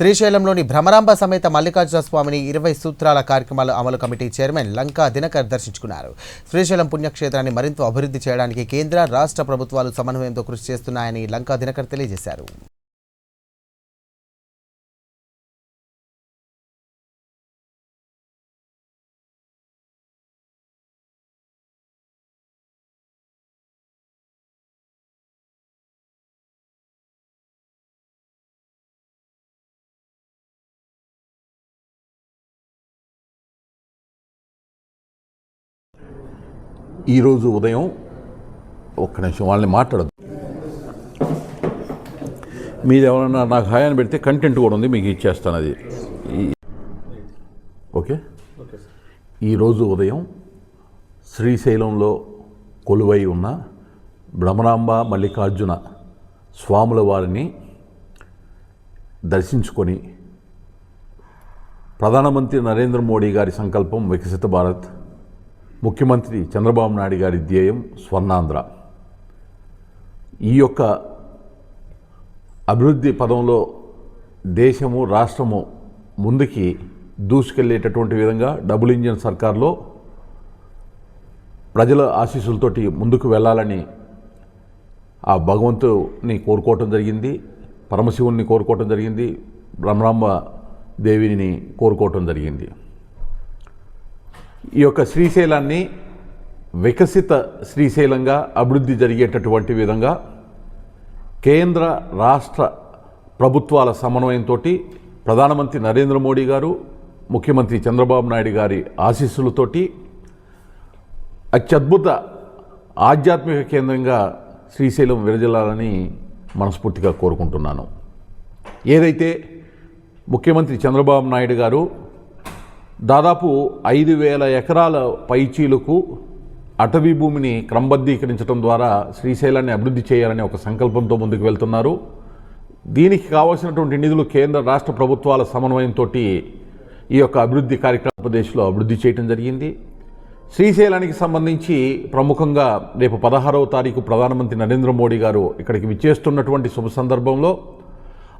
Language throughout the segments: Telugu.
శ్రీశైలంలోని భ్రమరాంబ సమేత మల్లికార్జున స్వామిని 20 సూత్రాల కార్యక్రమాల అమలు కమిటీ చైర్మన్ లంకా దినకర్ దర్శించుకున్నారు. శ్రీశైలం పుణ్యక్షేత్రాన్ని మరింత అభివృద్ధి చేయడానికి కేంద్ర రాష్ట్ర ప్రభుత్వాలు సమన్వయంతో కృషి చేస్తున్నాయని లంకా దినకర్ తెలియజేశారు. ఈరోజు ఉదయం ఒక్క నిమిషం వాళ్ళని మాట్లాడదు. మీరు ఎవరన్నా నాకు హాయాన్ని పెడితే కంటెంట్ కూడా ఉంది, మీకు ఇచ్చేస్తాను అది. ఓకే. ఈరోజు ఉదయం శ్రీశైలంలో కొలువై ఉన్న భ్రమరాంబ మల్లికార్జున స్వాముల వారిని దర్శించుకొని ప్రధానమంత్రి నరేంద్ర మోడీ గారి సంకల్పం వికసిత భారత్, ముఖ్యమంత్రి చంద్రబాబు నాయుడు గారి ధ్యేయం స్వర్ణాంధ్ర, ఈ యొక్క అభివృద్ధి పదంలో దేశము రాష్ట్రము ముందుకి దూసుకెళ్ళేటటువంటి విధంగా డబుల్ ఇంజిన్ సర్కార్లో ప్రజల ఆశీస్సులతోటి ముందుకు వెళ్ళాలని ఆ భగవంతుని కోరుకోవటం జరిగింది, పరమశివుని కోరుకోవటం జరిగింది, భ్రమరాంబ దేవిని కోరుకోవటం జరిగింది. ఈ యొక్క శ్రీశైలాన్ని వికసిత శ్రీశైలంగా అభివృద్ధి జరిగేటటువంటి విధంగా కేంద్ర రాష్ట్ర ప్రభుత్వాల సమన్వయంతో ప్రధానమంత్రి నరేంద్ర మోడీ గారు, ముఖ్యమంత్రి చంద్రబాబు నాయుడు గారి ఆశీస్సులతోటి అత్యద్భుత ఆధ్యాత్మిక కేంద్రంగా శ్రీశైలం విరజిల్లాలని మనస్ఫూర్తిగా కోరుకుంటున్నాను. ఏదైతే ముఖ్యమంత్రి చంద్రబాబు నాయుడు గారు దాదాపు 5,000 ఎకరాల పైచీలకు అటవీ భూమిని క్రమబద్ధీకరించడం ద్వారా శ్రీశైలాన్ని అభివృద్ధి చేయాలనే ఒక సంకల్పంతో ముందుకు వెళ్తున్నారు. దీనికి కావాల్సినటువంటి నిధులు కేంద్ర రాష్ట్ర ప్రభుత్వాల సమన్వయంతో ఈ యొక్క అభివృద్ధి కార్యక్రమం ఆంధ్రప్రదేశ్లో అభివృద్ధి చేయడం జరిగింది. శ్రీశైలానికి సంబంధించి ప్రముఖంగా రేపు 16వ తారీఖు ప్రధానమంత్రి నరేంద్ర మోడీ గారు ఇక్కడికి విచ్చేస్తున్నటువంటి శుభ సందర్భంలో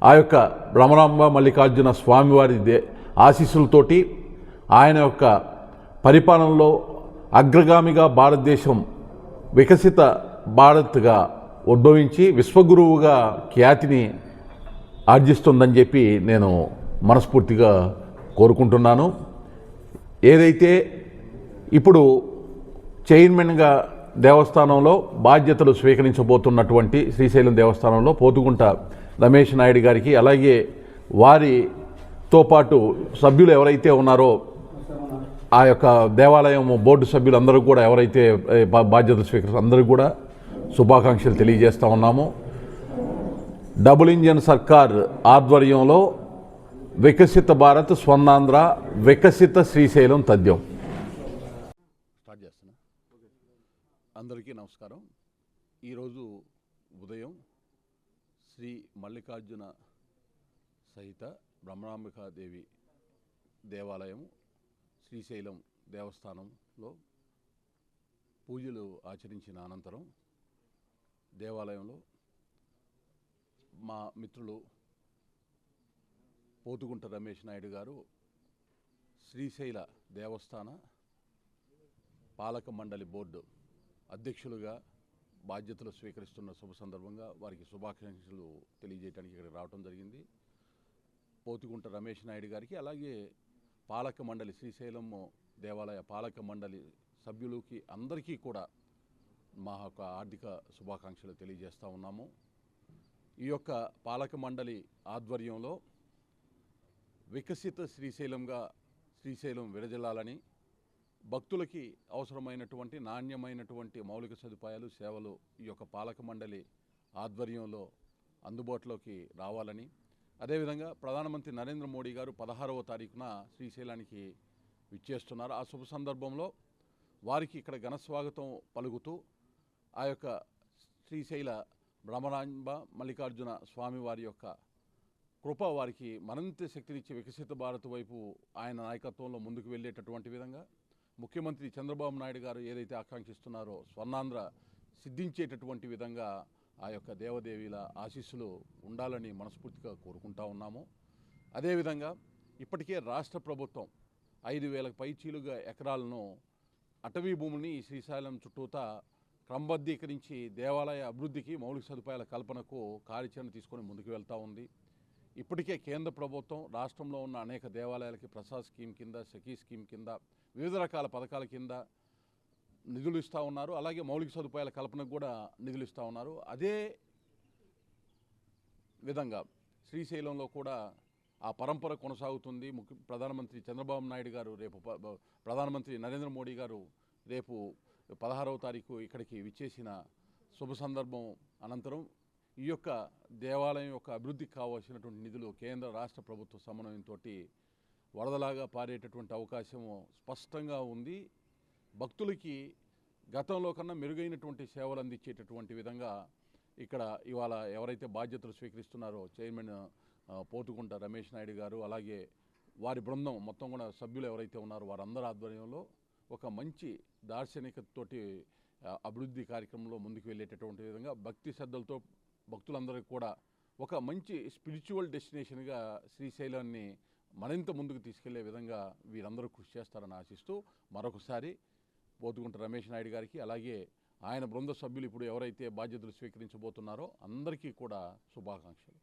ఆ యొక్క భ్రమరాంబ మల్లికార్జున స్వామివారి ఆశీస్సులతోటి ఆయన యొక్క పరిపాలనలో అగ్రగామిగా భారతదేశం వికసిత భారత్గా ఉద్భవించి విశ్వగురువుగా ఖ్యాతిని ఆర్జిస్తుందని చెప్పి నేను మనస్ఫూర్తిగా కోరుకుంటున్నాను. ఏదైతే ఇప్పుడు చైర్మన్గా దేవస్థానంలో బాధ్యతలు స్వీకరించబోతున్నటువంటి శ్రీశైలం దేవస్థానంలో పోతుగుంట రమేష్ నాయుడు గారికి, అలాగే వారితో పాటు సభ్యులు ఎవరైతే ఉన్నారో ఆ యొక్క దేవాలయం బోర్డు సభ్యులందరూ కూడా ఎవరైతే బాధ్యతలు స్వీకరిస్తారో అందరూ కూడా శుభాకాంక్షలు తెలియజేస్తూ ఉన్నాము. డబుల్ ఇంజిన్ సర్కార్ ఆధ్వర్యంలో వికసిత భారత్, స్వర్ణాంధ్ర, వికసిత శ్రీశైలం తథ్యం. స్టార్ట్ చేస్తున్నా. అందరికీ నమస్కారం. ఈరోజు ఉదయం శ్రీ మల్లికార్జున సహిత భ్రమరాంబికాదేవి దేవాలయం శ్రీశైలం దేవస్థానంలో పూజలు ఆచరించిన అనంతరం దేవాలయంలో మా మిత్రులు పోతుగుంట రమేష్ నాయుడు గారు శ్రీశైల దేవస్థాన పాలక మండలి బోర్డు అధ్యక్షులుగా బాధ్యతలు స్వీకరిస్తున్న శుభ సందర్భంగా వారికి శుభాకాంక్షలు తెలియజేయడానికి ఇక్కడ రావడం జరిగింది. పోతుగుంట రమేష్ నాయుడు గారికి, అలాగే పాలక మండలి శ్రీశైలం దేవాలయ పాలక మండలి సభ్యులకి అందరికీ కూడా మా యొక్క ఆర్థిక శుభాకాంక్షలు తెలియజేస్తూ ఉన్నాము. ఈ యొక్క పాలక మండలి ఆధ్వర్యంలో వికసిత శ్రీశైలంగా శ్రీశైలం విరజిల్లాలని, భక్తులకి అవసరమైనటువంటి నాణ్యమైనటువంటి మౌలిక సదుపాయాలు, సేవలు ఈ యొక్క పాలక మండలి ఆధ్వర్యంలో అందుబాటులోకి రావాలని, అదేవిధంగా ప్రధానమంత్రి నరేంద్ర మోడీ గారు 16వ తారీఖున శ్రీశైలానికి విచ్చేస్తున్నారు. ఆ శుభ సందర్భంలో వారికి ఇక్కడ ఘన స్వాగతం పలుకుతూ ఆ యొక్క శ్రీశైల భ్రమరాంబ మల్లికార్జున స్వామి వారి యొక్క కృప వారికి మరింత శక్తినిచ్చి వికసిత భారత్ వైపు ఆయన నాయకత్వంలో ముందుకు వెళ్ళేటటువంటి విధంగా ముఖ్యమంత్రి చంద్రబాబు నాయుడు గారు ఏదైతే ఆకాంక్షిస్తున్నారో స్వర్ణాంధ్ర సిద్ధించేటటువంటి విధంగా ఆ యొక్క దేవదేవిల ఆశీస్సులు ఉండాలని మనస్ఫూర్తిగా కోరుకుంటా ఉన్నాము. అదేవిధంగా ఇప్పటికే రాష్ట్ర ప్రభుత్వం 5,000 పైచీలుగా ఎకరాలను అటవీ భూముల్ని ఈ శ్రీశైలం చుట్టూతా క్రమబద్ధీకరించి దేవాలయ అభివృద్ధికి మౌలిక సదుపాయాల కల్పనకు కార్యాచరణ తీసుకొని ముందుకు వెళ్తూ ఉంది. ఇప్పటికే కేంద్ర ప్రభుత్వం రాష్ట్రంలో ఉన్న అనేక దేవాలయాలకి ప్రసాద్ స్కీమ్ కింద, సఖీ స్కీమ్ కింద, వివిధ రకాల పథకాల కింద నిధులు ఇస్తూ ఉన్నారు. అలాగే మౌలిక సదుపాయాల కల్పనకు కూడా నిధులు ఇస్తూ ఉన్నారు. అదే విధంగా శ్రీశైలంలో కూడా ఆ పరంపర కొనసాగుతుంది. ప్రధానమంత్రి చంద్రబాబు నాయుడు గారు రేపు ప్రధానమంత్రి నరేంద్ర మోడీ గారు రేపు 16వ తారీఖు ఇక్కడికి విచ్చేసిన శుభ సందర్భం అనంతరం ఈ యొక్క దేవాలయం యొక్క అభివృద్ధికి కావాల్సినటువంటి నిధులు కేంద్ర రాష్ట్ర ప్రభుత్వ సమన్వయంతో వరదలాగా పారేటటువంటి అవకాశం స్పష్టంగా ఉంది. భక్తులకి గతంలో కన్నా మెరుగైనటువంటి సేవలు అందించేటటువంటి విధంగా ఇక్కడ ఇవాళ ఎవరైతే బాధ్యతలు స్వీకరిస్తున్నారో చైర్మన్ పోతుకుంట రమేష్ నాయుడు గారు, అలాగే వారి బృందం మొత్తం కూడా సభ్యులు ఎవరైతే ఉన్నారో వారందరి ఆధ్వర్యంలో ఒక మంచి దార్శనికతతోటి అభివృద్ధి కార్యక్రమంలో ముందుకు వెళ్ళేటటువంటి విధంగా భక్తి శ్రద్ధలతో భక్తులందరికీ కూడా ఒక మంచి స్పిరిచువల్ డెస్టినేషన్గా శ్రీశైలాన్ని మరింత ముందుకు తీసుకెళ్లే విధంగా వీరందరూ కృషి చేస్తారని ఆశిస్తూ మరొకసారి పోతుకుంట రమేష్ నాయుడు గారికి, అలాగే ఆయన బృంద సభ్యులు ఇప్పుడు ఎవరైతే బాధ్యతలు స్వీకరించబోతున్నారో అందరికీ కూడా శుభాకాంక్షలు.